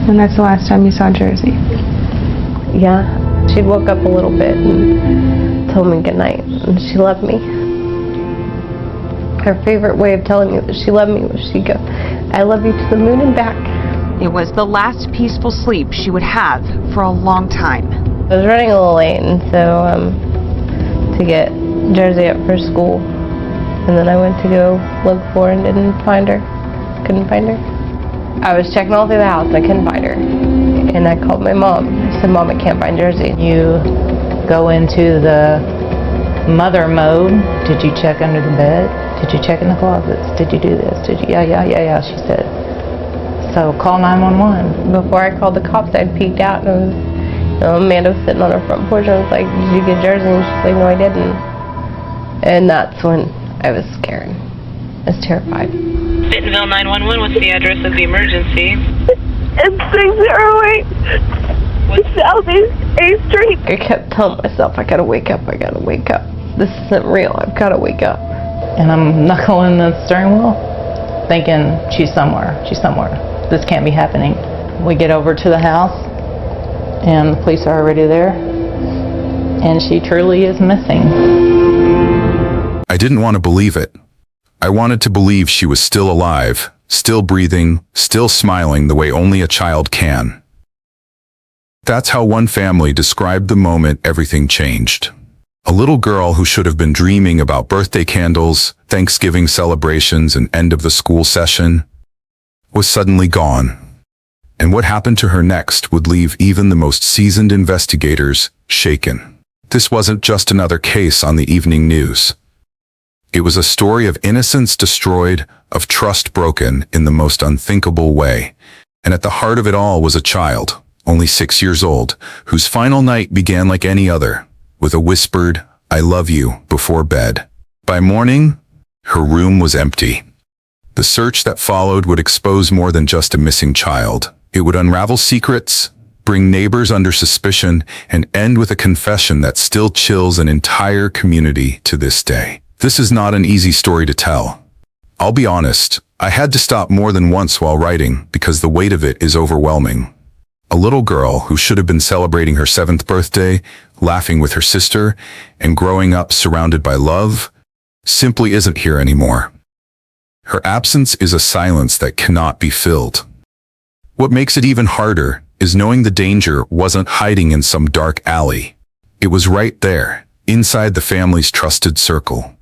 And that's the last time you saw Jersey? Yeah. She'd woke up a little bit and told me goodnight, and she loved me. Her favorite way of telling me that she loved me was she'd go, "I love you to the moon and back." It was the last peaceful sleep she would have for a long time. I was running a little late, and so to get Jersey up for school, and then I went to go look for her and didn't find her. Couldn't find her. I was checking all through the house and I couldn't find her. And I called my mom. I said, "Mom, I can't find Jersey." You go into the mother mode. Did you check under the bed? Did you check in the closets? Did you do this? Did you? Yeah, she said. So call 911. Before I called the cops, I'd peeked out and it was, Amanda was sitting on her front porch. I was like, "Did you get Jersey?" And she's like, "No, I didn't." And that's when I was scared. I was terrified. Bentonville 911, what's the address of the emergency? It's 608 Southeast 8th Street. I kept telling myself, I gotta wake up. This isn't real. I've gotta wake up. And I'm knuckling the steering wheel, thinking, she's somewhere. This can't be happening. We get over to the house, and the police are already there, and she truly is missing. I didn't want to believe it. I wanted to believe she was still alive, still breathing, still smiling the way only a child can. That's how one family described the moment everything changed. A little girl who should have been dreaming about birthday candles, Thanksgiving celebrations, and end of the school session was suddenly gone. And what happened to her next would leave even the most seasoned investigators shaken. This wasn't just another case on the evening news. It was a story of innocence destroyed, of trust broken in the most unthinkable way. And at the heart of it all was a child, only 6 years old, whose final night began like any other, with a whispered, "I love you," before bed. By morning, her room was empty. The search that followed would expose more than just a missing child. It would unravel secrets, bring neighbors under suspicion, and end with a confession that still chills an entire community to this day. This is not an easy story to tell. I'll be honest, I had to stop more than once while writing because the weight of it is overwhelming. A little girl who should have been celebrating her 7th birthday, laughing with her sister, and growing up surrounded by love, simply isn't here anymore. Her absence is a silence that cannot be filled. What makes it even harder is knowing the danger wasn't hiding in some dark alley. It was right there, inside the family's trusted circle.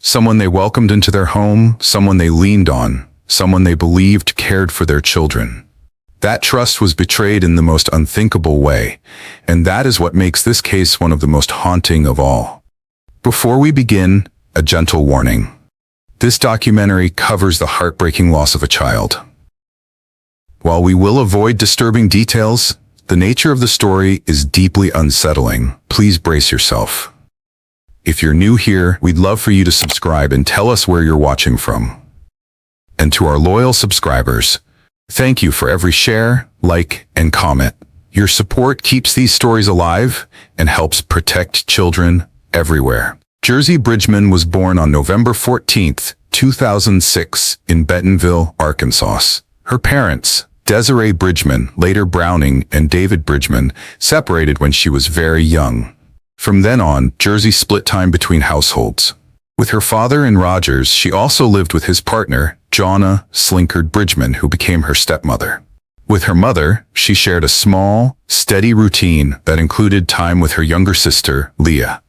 Someone they welcomed into their home, someone they leaned on, someone they believed cared for their children. That trust was betrayed in the most unthinkable way, and that is what makes this case one of the most haunting of all. Before we begin, a gentle warning. This documentary covers the heartbreaking loss of a child. While we will avoid disturbing details, the nature of the story is deeply unsettling. Please brace yourself. If you're new here, we'd love for you to subscribe and tell us where you're watching from. And to our loyal subscribers, thank you for every share, like, and comment. Your support keeps these stories alive and helps protect children everywhere. Jersey Bridgeman was born on November 14th, 2006 in Bentonville, Arkansas. Her parents, Desiree Bridgeman, later Browning, and David Bridgeman, separated when she was very young. From then on, Jersey split time between households. With her father in Rogers, she also lived with his partner, Jonna Slinkard Bridgeman, who became her stepmother. With her mother, she shared a small, steady routine that included time with her younger sister, Leah.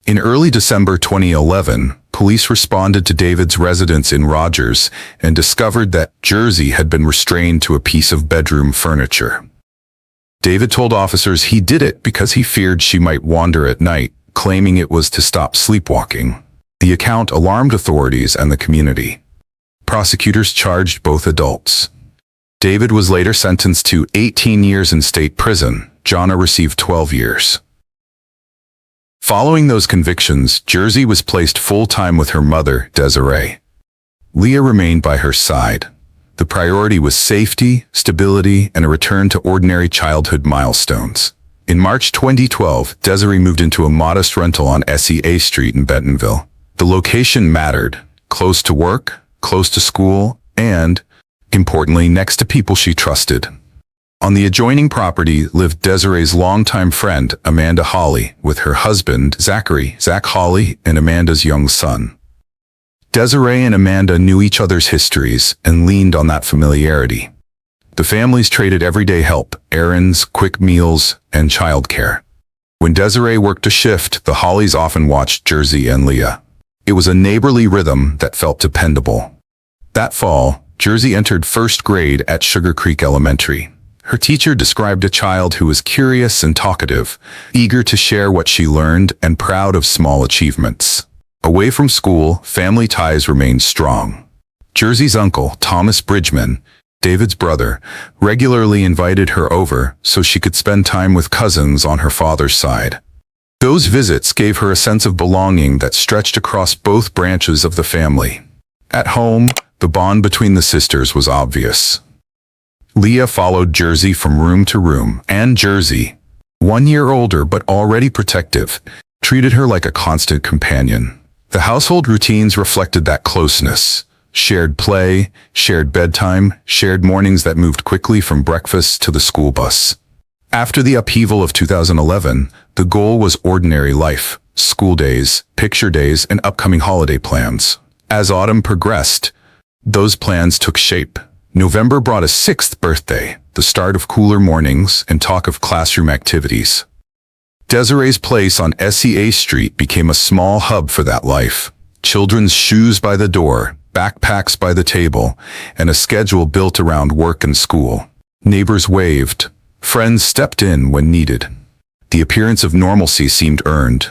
In early December 2011, police responded to David's residence in Rogers and discovered that Jersey had been restrained to a piece of bedroom furniture. David told officers he did it because he feared she might wander at night, claiming it was to stop sleepwalking. The account alarmed authorities and the community. Prosecutors charged both adults. David was later sentenced to 18 years in state prison. Jonna received 12 years. Following those convictions, Jersey was placed full-time with her mother, Desiree. Leah remained by her side. The priority was safety, stability, and a return to ordinary childhood milestones. In March 2012, Desiree moved into a modest rental on SEA Street in Bentonville. The location mattered, close to work, close to school, and, importantly, next to people she trusted. On the adjoining property lived Desiree's longtime friend, Amanda Hawley, with her husband, Zach Hawley, and Amanda's young son. Desiree and Amanda knew each other's histories and leaned on that familiarity. The families traded everyday help, errands, quick meals, and childcare. When Desiree worked a shift, the Hawleys often watched Jersey and Leah. It was a neighborly rhythm that felt dependable. That fall, Jersey entered first grade at Sugar Creek Elementary. Her teacher described a child who was curious and talkative, eager to share what she learned and proud of small achievements. Away from school, family ties remained strong. Jersey's uncle, Thomas Bridgeman, David's brother, regularly invited her over so she could spend time with cousins on her father's side. Those visits gave her a sense of belonging that stretched across both branches of the family. At home, the bond between the sisters was obvious. Leah followed Jersey from room to room, and Jersey, 1 year older but already protective, treated her like a constant companion. The household routines reflected that closeness. Shared play, shared bedtime, shared mornings that moved quickly from breakfast to the school bus. After the upheaval of 2011, the goal was ordinary life, school days, picture days, and upcoming holiday plans. As autumn progressed, those plans took shape. November brought a 6th birthday, the start of cooler mornings and talk of classroom activities. Desiree's place on SEA Street became a small hub for that life. Children's shoes by the door, backpacks by the table, and a schedule built around work and school. Neighbors waved. Friends stepped in when needed. The appearance of normalcy seemed earned.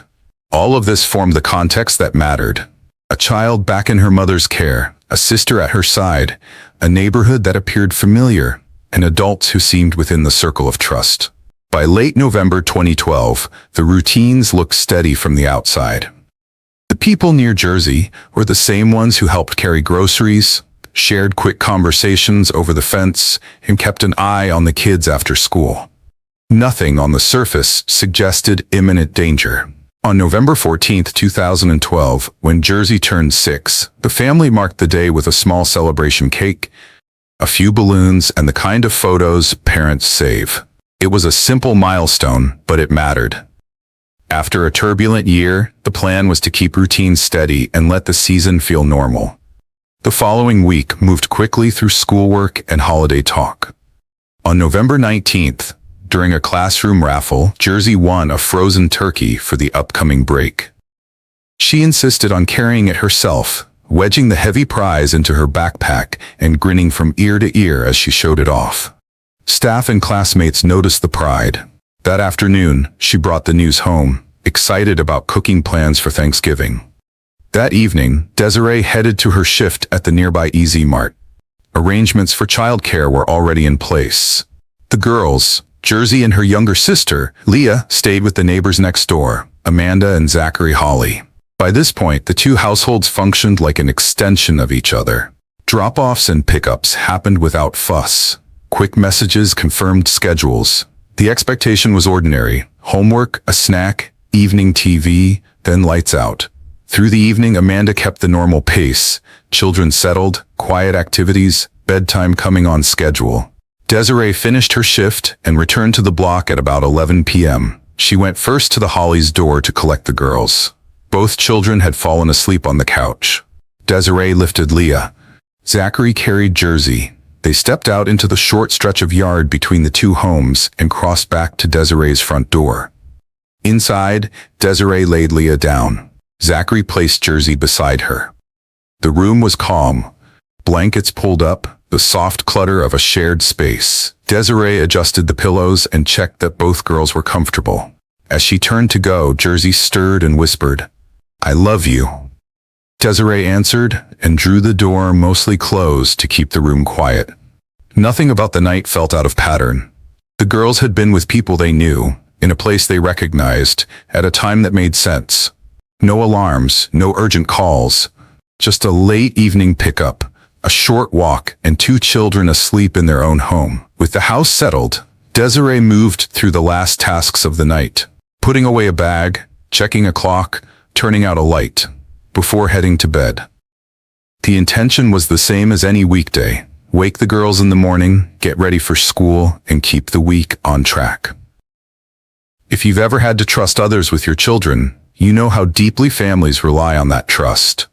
All of this formed the context that mattered. A child back in her mother's care, a sister at her side, a neighborhood that appeared familiar, and adults who seemed within the circle of trust. By late November 2012, the routines looked steady from the outside. The people near Jersey were the same ones who helped carry groceries, shared quick conversations over the fence, and kept an eye on the kids after school. Nothing on the surface suggested imminent danger. On November 14, 2012, when Jersey turned 6, the family marked the day with a small celebration cake, a few balloons, and the kind of photos parents save. It was a simple milestone, but it mattered. After a turbulent year, the plan was to keep routine steady and let the season feel normal. The following week moved quickly through schoolwork and holiday talk. On November 19th, during a classroom raffle, Jersey won a frozen turkey for the upcoming break. She insisted on carrying it herself, wedging the heavy prize into her backpack and grinning from ear to ear as she showed it off. Staff and classmates noticed the pride. That afternoon, she brought the news home, excited about cooking plans for Thanksgiving. That evening, Desiree headed to her shift at the nearby Easy Mart. Arrangements for childcare were already in place. The girls, Jersey and her younger sister, Leah, stayed with the neighbors next door, Amanda and Zachary Hawley. By this point, the two households functioned like an extension of each other. Drop-offs and pickups happened without fuss. Quick messages confirmed schedules. The expectation was ordinary. Homework, a snack, evening TV, then lights out. Through the evening, Amanda kept the normal pace. Children settled, quiet activities, bedtime coming on schedule. Desiree finished her shift and returned to the block at about 11 p.m. She went first to the Hawleys' door to collect the girls. Both children had fallen asleep on the couch. Desiree lifted Leah. Zachary carried Jersey. They stepped out into the short stretch of yard between the two homes and crossed back to Desiree's front door. Inside, Desiree laid Leah down. Zachary placed Jersey beside her. The room was calm. Blankets pulled up, the soft clutter of a shared space. Desiree adjusted the pillows and checked that both girls were comfortable. As she turned to go, Jersey stirred and whispered, "I love you." Desiree answered and drew the door mostly closed to keep the room quiet. Nothing about the night felt out of pattern. The girls had been with people they knew, in a place they recognized, at a time that made sense. No alarms, no urgent calls, just a late evening pickup, a short walk, and two children asleep in their own home. With the house settled, Desiree moved through the last tasks of the night, putting away a bag, checking a clock, turning out a light, before heading to bed. The intention was the same as any weekday. Wake the girls in the morning, get ready for school, and keep the week on track. If you've ever had to trust others with your children, you know how deeply families rely on that trust.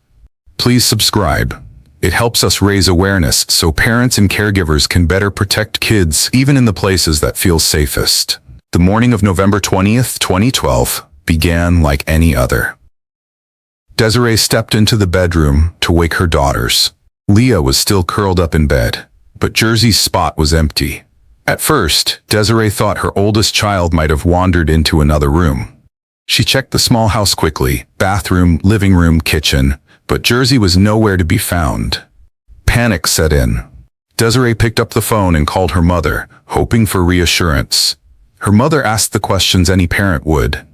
Please subscribe. It helps us raise awareness so parents and caregivers can better protect kids even in the places that feel safest. The morning of November 20th, 2012 began like any other. Desiree stepped into the bedroom to wake her daughters. Leah was still curled up in bed, but Jersey's spot was empty. At first, Desiree thought her oldest child might have wandered into another room. She checked the small house quickly, bathroom, living room, kitchen, but Jersey was nowhere to be found. Panic set in. Desiree picked up the phone and called her mother, hoping for reassurance. Her mother asked the questions any parent would.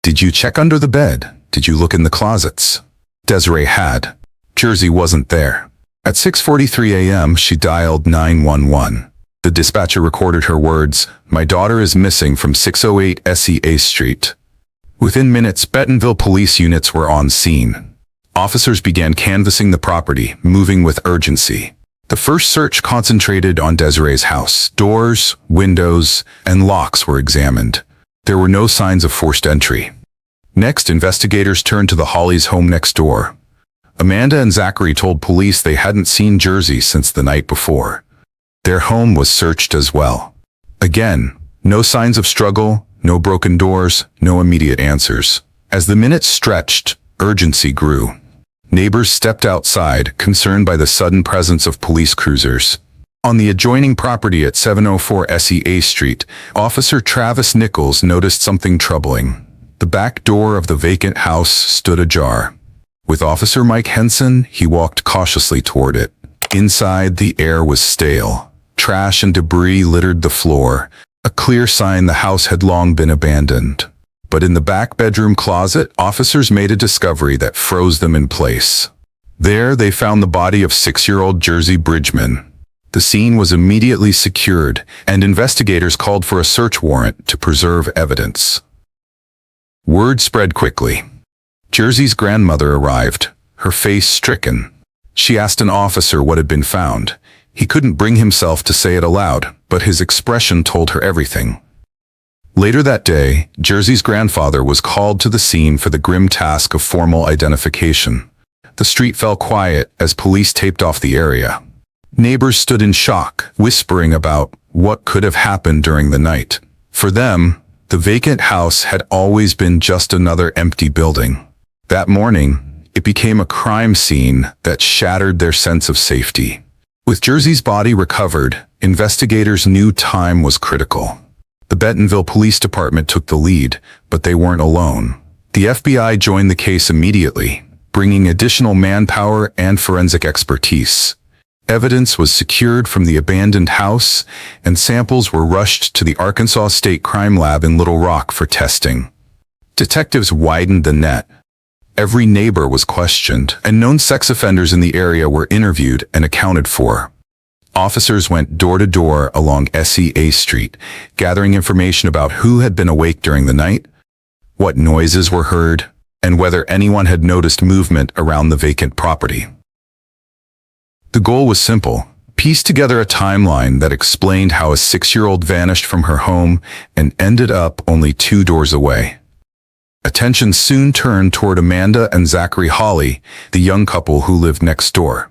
Did you check under the bed? Did you look in the closets? Desiree had. Jersey wasn't there. At 6:43 a.m., she dialed 911. The dispatcher recorded her words, "My daughter is missing from 608 SEA Street." Within minutes, Bentonville police units were on scene. Officers began canvassing the property, moving with urgency. The first search concentrated on Desiree's house. Doors, windows, and locks were examined. There were no signs of forced entry. Next, investigators turned to the Hollies' home next door. Amanda and Zachary told police they hadn't seen Jersey since the night before. Their home was searched as well. Again, no signs of struggle, no broken doors, no immediate answers. As the minutes stretched, urgency grew. Neighbors stepped outside, concerned by the sudden presence of police cruisers. On the adjoining property at 704 SEA Street, Officer Travis Nichols noticed something troubling. The back door of the vacant house stood ajar. With Officer Mike Henson, he walked cautiously toward it. Inside, the air was stale. Trash and debris littered the floor, a clear sign the house had long been abandoned. But in the back bedroom closet, officers made a discovery that froze them in place. There, they found the body of 6-year-old Jersey Bridgeman. The scene was immediately secured, and investigators called for a search warrant to preserve evidence. Word spread quickly. Jersey's grandmother arrived, her face stricken. She asked an officer what had been found. He couldn't bring himself to say it aloud, but his expression told her everything. Later that day, Jersey's grandfather was called to the scene for the grim task of formal identification. The street fell quiet as police taped off the area. Neighbors stood in shock, whispering about what could have happened during the night. For them, the vacant house had always been just another empty building. That morning, it became a crime scene that shattered their sense of safety. With Jersey's body recovered, investigators knew time was critical. The Bentonville Police Department took the lead, but they weren't alone. The FBI joined the case immediately, bringing additional manpower and forensic expertise. Evidence was secured from the abandoned house, and samples were rushed to the Arkansas State Crime Lab in Little Rock for testing. Detectives widened the net. Every neighbor was questioned, and known sex offenders in the area were interviewed and accounted for. Officers went door to door along SEA Street, gathering information about who had been awake during the night, what noises were heard, and whether anyone had noticed movement around the vacant property. The goal was simple: piece together a timeline that explained how a 6-year-old vanished from her home and ended up only 2 doors away. Attention soon turned toward Amanda and Zachary Hawley, the young couple who lived next door.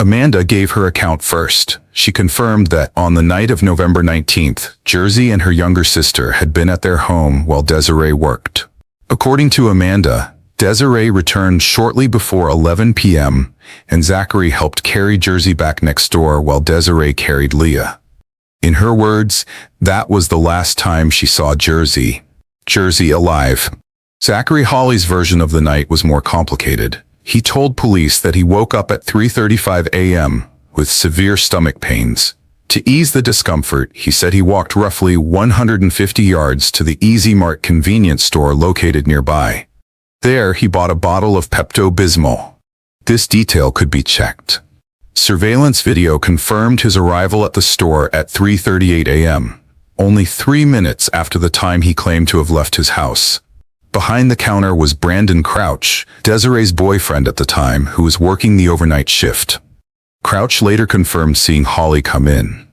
Amanda gave her account first. She confirmed that on the night of November 19th, Jersey and her younger sister had been at their home while Desiree worked. According to Amanda, Desiree returned shortly before 11 p.m., and Zachary helped carry Jersey back next door while Desiree carried Leah. In her words, that was the last time she saw Jersey alive. Zachary Hawley's version of the night was more complicated. He told police that he woke up at 3:35 a.m. with severe stomach pains. To ease the discomfort, he said he walked roughly 150 yards to the Easy Mart convenience store located nearby. There, he bought a bottle of Pepto-Bismol. This detail could be checked. Surveillance video confirmed his arrival at the store at 3:38 a.m., only 3 minutes after the time he claimed to have left his house. Behind the counter was Brandon Crouch, Desiree's boyfriend at the time, who was working the overnight shift. Crouch later confirmed seeing Holly come in.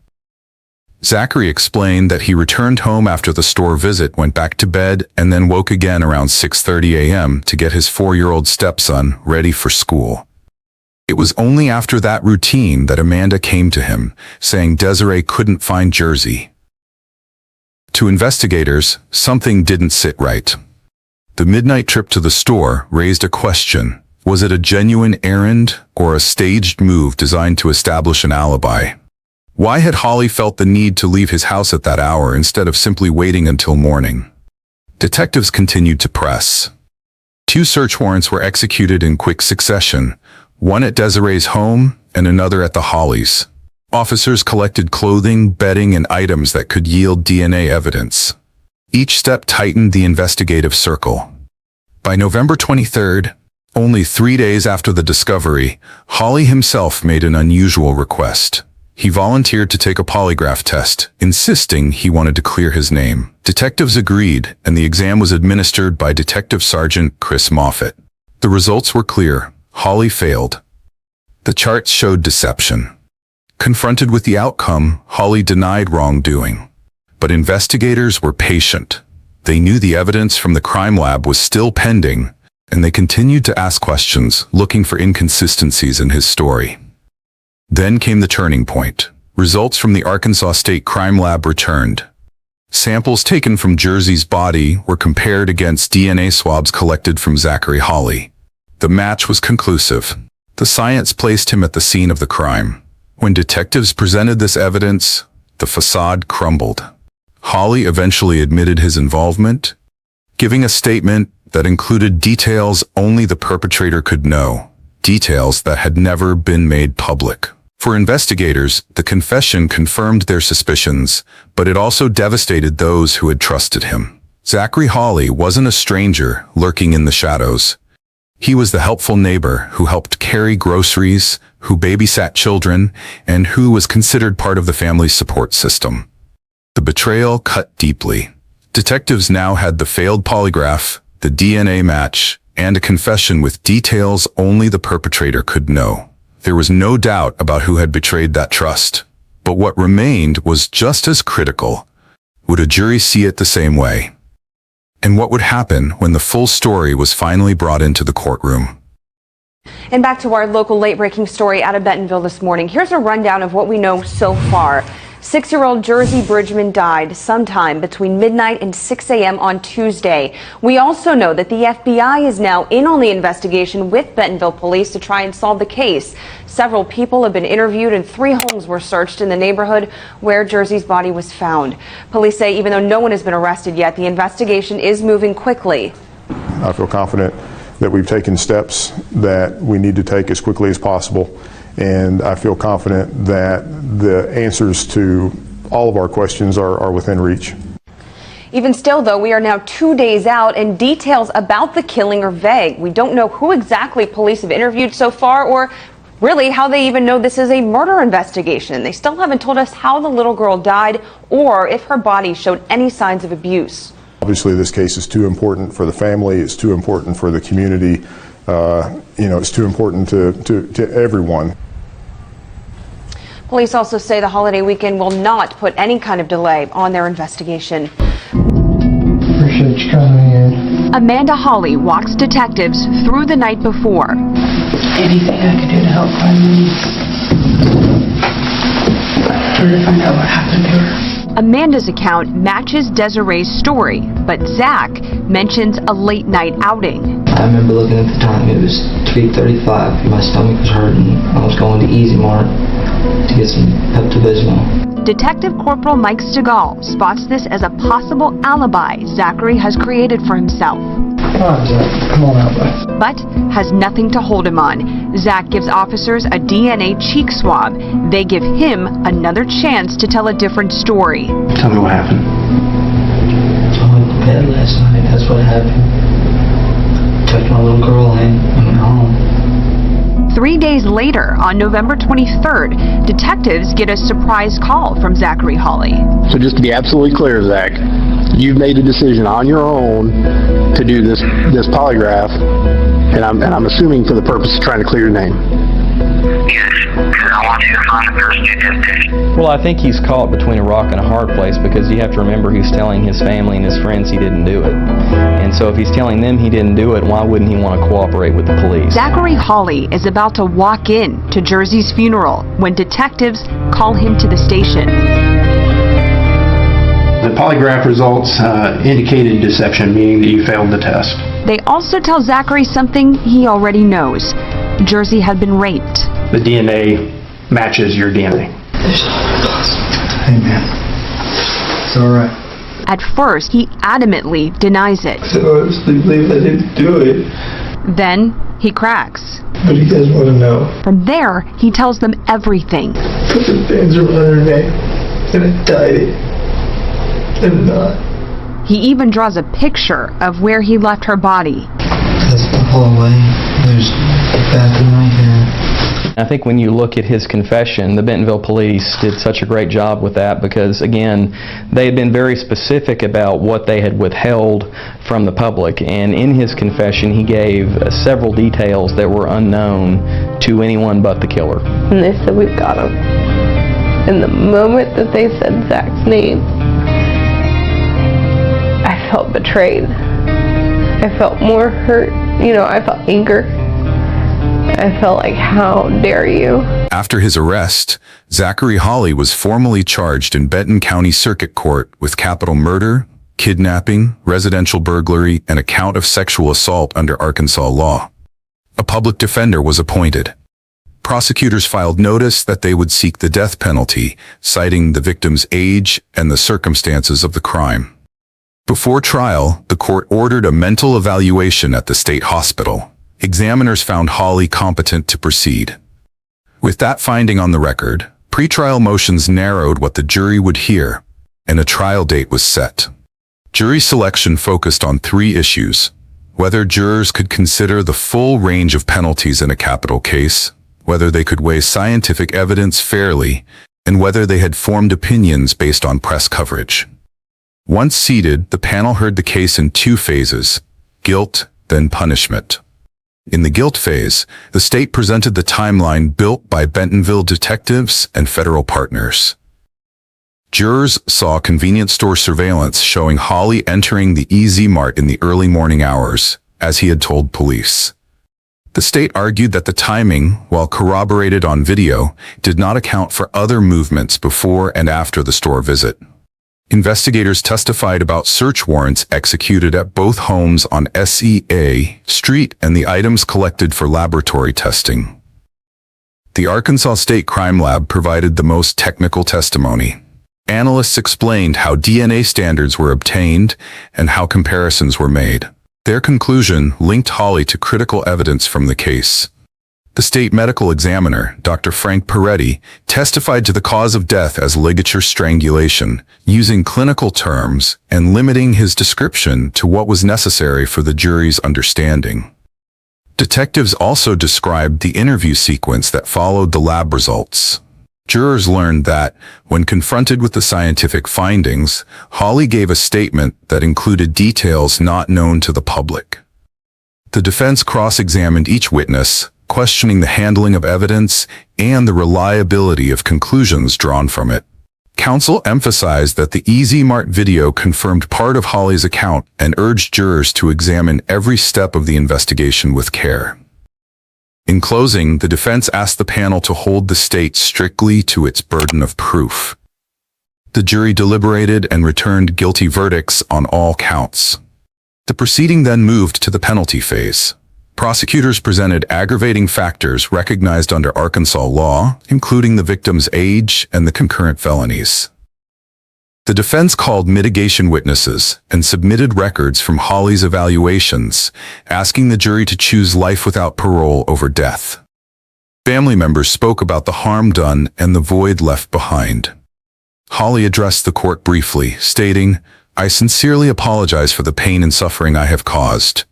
Zachary explained that he returned home after the store visit, went back to bed, and then woke again around 6:30 a.m. to get his 4-year-old stepson ready for school. It was only after that routine that Amanda came to him, saying Desiree couldn't find Jersey. To investigators, something didn't sit right. The midnight trip to the store raised a question. Was it a genuine errand or a staged move designed to establish an alibi? Why had Holly felt the need to leave his house at that hour instead of simply waiting until morning? Detectives continued to press. 2 search warrants were executed in quick succession, one at Desiree's home and another at the Hollies. Officers collected clothing, bedding, and items that could yield DNA evidence. Each step tightened the investigative circle. By November 23rd, only 3 days after the discovery, Holly himself made an unusual request. He volunteered to take a polygraph test, insisting he wanted to clear his name. Detectives agreed, and the exam was administered by Detective Sergeant Chris Moffat. The results were clear. Holly failed. The charts showed deception. Confronted with the outcome, Holly denied wrongdoing. But investigators were patient. They knew the evidence from the crime lab was still pending, and they continued to ask questions, looking for inconsistencies in his story. Then came the turning point. Results from the Arkansas State Crime Lab returned. Samples taken from Jersey's body were compared against DNA swabs collected from Zachary Holly. The match was conclusive. The science placed him at the scene of the crime. When detectives presented this evidence, the facade crumbled. Holly eventually admitted his involvement, giving a statement that included details only the perpetrator could know, details that had never been made public. For investigators, the confession confirmed their suspicions, but it also devastated those who had trusted him. Zachary Holly wasn't a stranger lurking in the shadows. He was the helpful neighbor who helped carry groceries, who babysat children, and who was considered part of the family's support system. The betrayal cut deeply. Detectives now had the failed polygraph, the DNA match, and a confession with details only the perpetrator could know. There was no doubt about who had betrayed that trust. But what remained was just as critical. Would a jury see it the same way? And what would happen when the full story was finally brought into the courtroom? And back to our local late-breaking story out of Bentonville this morning. Here's a rundown of what we know so far. 6-year-old Jersey Bridgeman died sometime between midnight and 6 a.m. on Tuesday. We also know that the FBI is now in on the investigation with Bentonville police to try and solve the case. Several people have been interviewed and 3 homes were searched in the neighborhood where Jersey's body was found. Police say even though no one has been arrested yet, the investigation is moving quickly. I feel confident that we've taken steps that we need to take as quickly as possible. And I feel confident that the answers to all of our questions are within reach. Even still, though, we are now 2 days out and details about the killing are vague. We don't know who exactly police have interviewed so far or really how they even know this is a murder investigation. They still haven't told us how the little girl died or if her body showed any signs of abuse. Obviously, this case is too important for the family. It's too important for the community. It's too important to everyone. Police also say the holiday weekend will not put any kind of delay on their investigation. Appreciate you coming in. Amanda Holly walks detectives through the night before. Anything I could do to help find Louise. Trying to find out what happened to her. Amanda's account matches Desiree's story, but Zach mentions a late night outing. I remember looking at the time, it was 3:35. My stomach was hurting. I was going to Easy Mart to get some Pepto-Bismol. Detective Corporal Mike Stegall spots this as a possible alibi Zachary has created for himself. Come on, Zach. Come on out, bud. But has nothing to hold him on. Zach gives officers a DNA cheek swab. They give him another chance to tell a different story. Tell me what happened. I went to bed last night. That's what happened. Took my little girl in and went home. 3 days later, on November 23rd, detectives get a surprise call from Zachary Holly. So just to be absolutely clear, Zach, you've made a decision on your own to do this polygraph, and I'm assuming for the purpose of trying to clear your name. Yes, I want you to find the person who did this. Well, I think he's caught between a rock and a hard place because you have to remember he's telling his family and his friends he didn't do it. And so if he's telling them he didn't do it, why wouldn't he want to cooperate with the police? Zachary Hawley is about to walk in to Jersey's funeral when detectives call him to the station. The polygraph results indicated deception, meaning that you failed the test. They also tell Zachary something he already knows. Jersey had been raped. The DNA matches your DNA. Hey man, it's alright. At first, he adamantly denies it. So I honestly believe I didn't do it. Then he cracks. What do you guys want to know? From there, he tells them everything. Put the bands around her neck, and I tied it. And not. He even draws a picture of where he left her body. That's the hallway. There's the bathroom right here. I think when you look at his confession, the Bentonville police did such a great job with that because, again, they had been very specific about what they had withheld from the public. And in his confession, he gave several details that were unknown to anyone but the killer. And they said, "We've got him." And the moment that they said Zach's name, I felt betrayed. I felt more hurt. I felt anger. I felt like, how dare you? After his arrest, Zachary Hawley was formally charged in Benton County Circuit Court with capital murder, kidnapping, residential burglary, and a count of sexual assault under Arkansas law. A public defender was appointed. Prosecutors filed notice that they would seek the death penalty, citing the victim's age and the circumstances of the crime. Before trial, the court ordered a mental evaluation at the state hospital. Examiners found Hawley competent to proceed. With that finding on the record, pretrial motions narrowed what the jury would hear, and a trial date was set. Jury selection focused on 3 issues: whether jurors could consider the full range of penalties in a capital case, whether they could weigh scientific evidence fairly, and whether they had formed opinions based on press coverage. Once seated, the panel heard the case in 2 phases: guilt, then punishment. In the guilt phase, the state presented the timeline built by Bentonville detectives and federal partners. Jurors saw convenience store surveillance showing Hawley entering the EZ Mart in the early morning hours, as he had told police. The state argued that the timing, while corroborated on video, did not account for other movements before and after the store visit. Investigators testified about search warrants executed at both homes on SEA Street and the items collected for laboratory testing. The Arkansas State Crime Lab provided the most technical testimony. Analysts explained how DNA standards were obtained and how comparisons were made. Their conclusion linked Hawley to critical evidence from the case. The state medical examiner, Dr. Frank Peretti, testified to the cause of death as ligature strangulation, using clinical terms and limiting his description to what was necessary for the jury's understanding. Detectives also described the interview sequence that followed the lab results. Jurors learned that, when confronted with the scientific findings, Hawley gave a statement that included details not known to the public. The defense cross-examined each witness, questioning the handling of evidence and the reliability of conclusions drawn from it. Counsel emphasized that the EZ Mart video confirmed part of Hawley's account and urged jurors to examine every step of the investigation with care. In closing, the defense asked the panel to hold the state strictly to its burden of proof. The jury deliberated and returned guilty verdicts on all counts. The proceeding then moved to the penalty phase. Prosecutors presented aggravating factors recognized under Arkansas law, including the victim's age and the concurrent felonies. The defense called mitigation witnesses and submitted records from Hawley's evaluations, asking the jury to choose life without parole over death. Family members spoke about the harm done and the void left behind. Hawley addressed the court briefly, stating, "I sincerely apologize for the pain and suffering I have caused."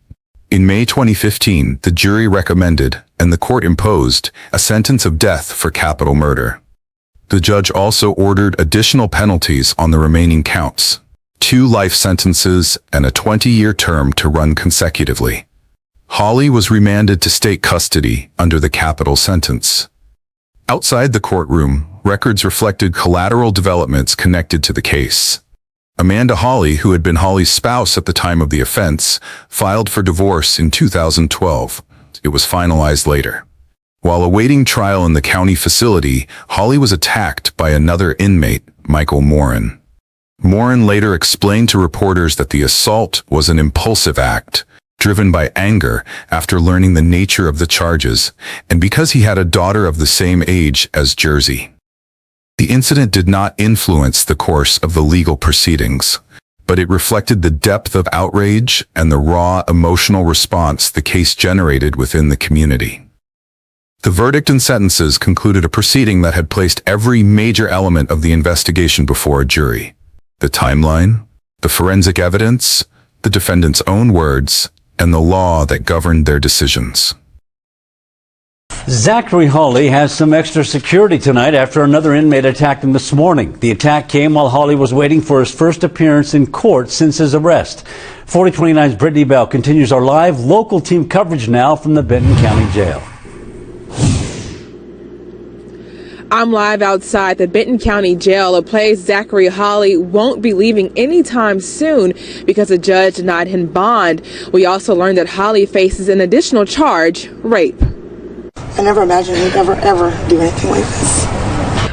In May 2015, the jury recommended, and the court imposed, a sentence of death for capital murder. The judge also ordered additional penalties on the remaining counts: 2 life sentences and a 20-year term to run consecutively. Hawley was remanded to state custody under the capital sentence. Outside the courtroom, records reflected collateral developments connected to the case. Amanda Hawley, who had been Hawley's spouse at the time of the offense, filed for divorce in 2012. It was finalized later. While awaiting trial in the county facility, Hawley was attacked by another inmate, Michael Morin. Morin later explained to reporters that the assault was an impulsive act, driven by anger after learning the nature of the charges, and because he had a daughter of the same age as Jersey. The incident did not influence the course of the legal proceedings, but it reflected the depth of outrage and the raw emotional response the case generated within the community. The verdict and sentences concluded a proceeding that had placed every major element of the investigation before a jury. The timeline, the forensic evidence, the defendant's own words, and the law that governed their decisions. Zachary Hawley has some extra security tonight after another inmate attacked him this morning. The attack came while Hawley was waiting for his first appearance in court since his arrest. 4029's Brittany Bell continues our live local team coverage now from the Benton County Jail. I'm live outside the Benton County Jail, a place Zachary Hawley won't be leaving anytime soon because a judge denied him bond. We also learned that Hawley faces an additional charge, rape. I never imagined he'd ever do anything like this.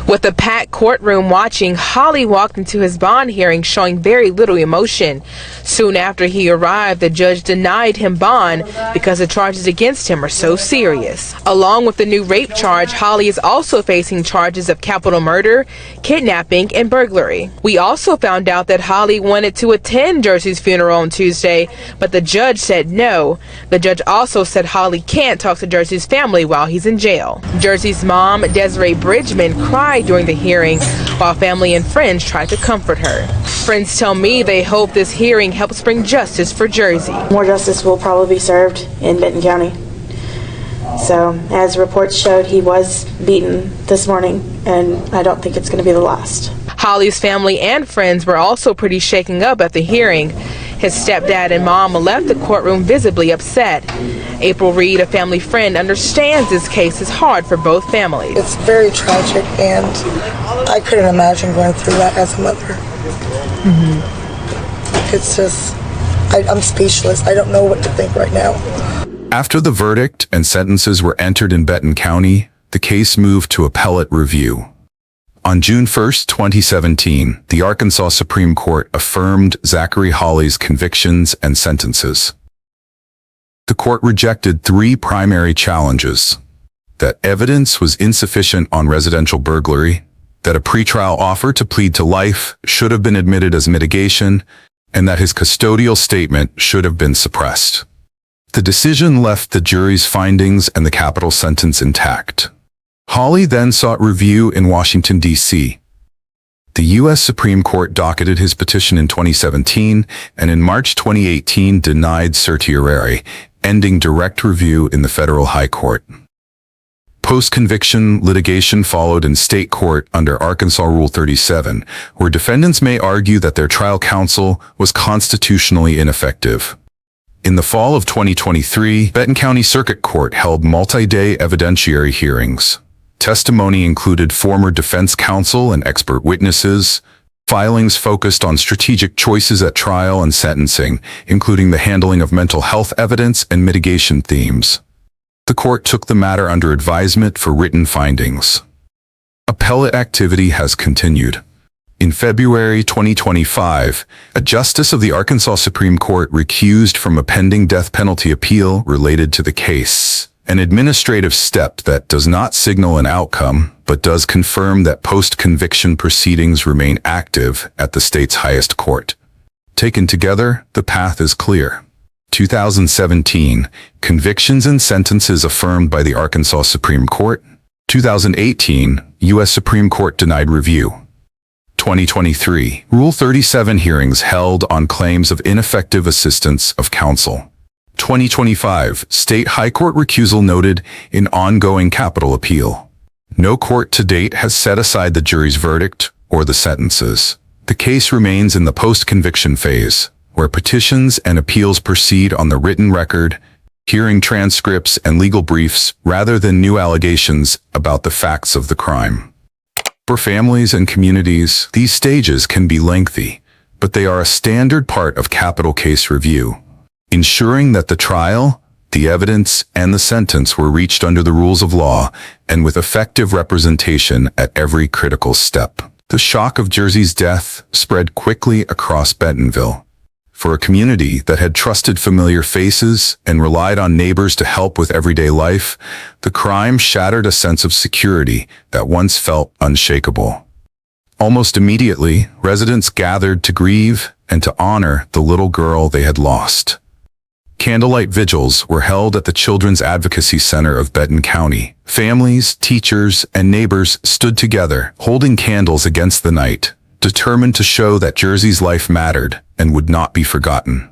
With the packed courtroom watching, Hawley walked into his bond hearing showing very little emotion. Soon after he arrived, the judge denied him bond because the charges against him are so serious. Along with the new rape charge, Hawley is also facing charges of capital murder, kidnapping, and burglary. We also found out that Hawley wanted to attend Jersey's funeral on Tuesday, but the judge said no. The judge also said Hawley can't talk to Jersey's family while he's in jail. Jersey's mom, Desiree Bridgeman, cried during the hearing while family and friends tried to comfort her. Friends tell me they hope this hearing helps bring justice for Jersey. More justice will probably be served in Benton County. So, as reports showed, he was beaten this morning, and I don't think it's going to be the last. Hawley's family and friends were also pretty shaken up at the hearing. His stepdad and mom left the courtroom visibly upset. April Reed, a family friend, understands this case is hard for both families. It's very tragic, and I couldn't imagine going through that as a mother. It's just, I'm speechless. I don't know what to think right now. After the verdict and sentences were entered in Benton County, the case moved to appellate review. On June 1, 2017, the Arkansas Supreme Court affirmed Zachary Hawley's convictions and sentences. The court rejected three primary challenges: that evidence was insufficient on residential burglary, that a pretrial offer to plead to life should have been admitted as mitigation, and that his custodial statement should have been suppressed. The decision left the jury's findings and the capital sentence intact. Hawley then sought review in Washington, D.C. The U.S. Supreme Court docketed his petition in 2017 and in March 2018 denied certiorari, ending direct review in the federal high court. Post-conviction litigation followed in state court under Arkansas Rule 37, where defendants may argue that their trial counsel was constitutionally ineffective. In the fall of 2023, Benton County Circuit Court held multi-day evidentiary hearings. Testimony included former defense counsel and expert witnesses. Filings focused on strategic choices at trial and sentencing, including the handling of mental health evidence and mitigation themes. The court took the matter under advisement for written findings. Appellate activity has continued. In February 2025, a justice of the Arkansas Supreme Court recused from a pending death penalty appeal related to the case, an administrative step that does not signal an outcome, but does confirm that post-conviction proceedings remain active at the state's highest court. Taken together, the path is clear. 2017, convictions and sentences affirmed by the Arkansas Supreme Court. 2018, U.S. Supreme Court denied review. 2023, Rule 37 hearings held on claims of ineffective assistance of counsel. 2025, State High Court recusal noted in ongoing capital appeal. No court to date has set aside the jury's verdict or the sentences. The case remains in the post-conviction phase, where petitions and appeals proceed on the written record. hearing transcripts and legal briefs rather than new allegations about the facts of the crime. For families and communities, these stages can be lengthy, but they are a standard part of capital case review, ensuring that the trial, the evidence, and the sentence were reached under the rules of law and with effective representation at every critical step. The shock of Jersey's death spread quickly across Bentonville. For a community that had trusted familiar faces and relied on neighbors to help with everyday life, the crime shattered a sense of security that once felt unshakable. Almost immediately, residents gathered to grieve and to honor the little girl they had lost. Candlelight vigils were held at the Children's Advocacy Center of Benton County. Families, teachers, and neighbors stood together, holding candles against the night, determined to show that Jersey's life mattered and would not be forgotten.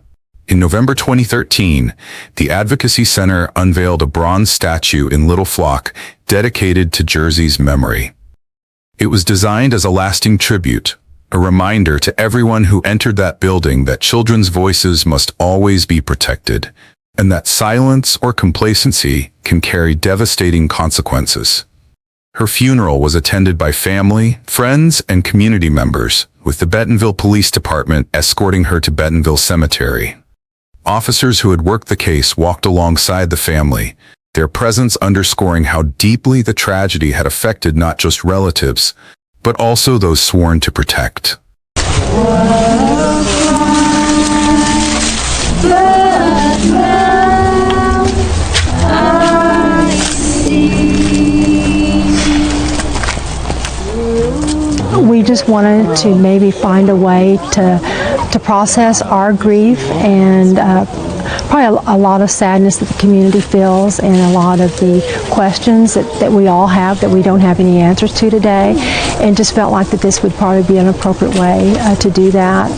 In November 2013, the Advocacy Center unveiled a bronze statue in Little Flock dedicated to Jersey's memory. It was designed as a lasting tribute, a reminder to everyone who entered that building that children's voices must always be protected, and that silence or complacency can carry devastating consequences. Her funeral was attended by family, friends, and community members, with the Bentonville Police Department escorting her to Bentonville Cemetery. Officers who had worked the case walked alongside the family, their presence underscoring how deeply the tragedy had affected not just relatives, but also those sworn to protect. We just wanted to maybe find a way to process our grief and probably a lot of sadness that the community feels and a lot of the questions that we all have that we don't have any answers to today, and just felt like that this would probably be an appropriate way to do that.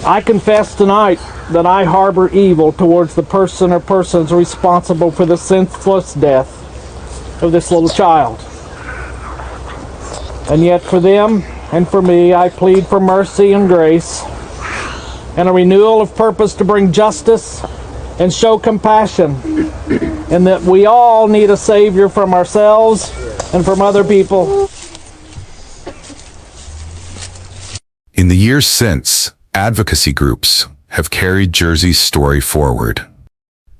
I confess tonight that I harbor evil towards the person or persons responsible for the senseless death of this little child. And yet for them and for me, I plead for mercy and grace and a renewal of purpose to bring justice and show compassion, and that we all need a Savior from ourselves and from other people. In the years since, advocacy groups have carried Jersey's story forward.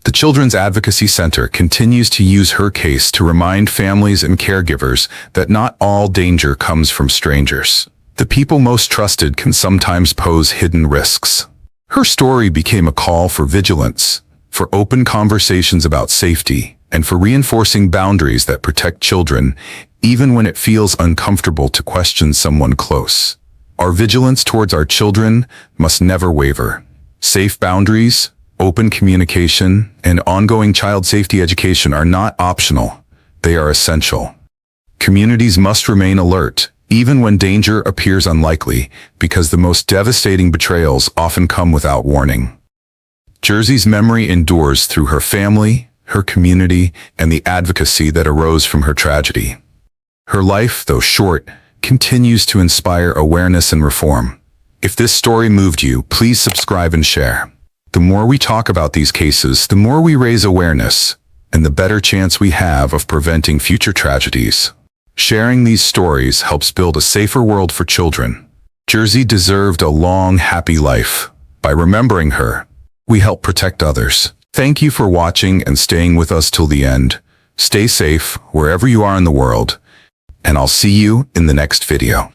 The Children's Advocacy Center continues to use her case to remind families and caregivers that not all danger comes from strangers. The people most trusted can sometimes pose hidden risks. Her story became a call for vigilance, for open conversations about safety, and for reinforcing boundaries that protect children, even when it feels uncomfortable to question someone close. Our vigilance towards our children must never waver. Safe boundaries, open communication, and ongoing child safety education are not optional. They are essential. Communities must remain alert, even when danger appears unlikely, because the most devastating betrayals often come without warning. Jersey's memory endures through her family, her community, and the advocacy that arose from her tragedy. Her life, though short, continues to inspire awareness and reform. If this story moved you, please subscribe and share. The more we talk about these cases, the more we raise awareness, and the better chance we have of preventing future tragedies. Sharing these stories helps build a safer world for children. Jersey deserved a long, happy life. By remembering her, we help protect others. Thank you for watching and staying with us till the end. Stay safe wherever you are in the world, and I'll see you in the next video.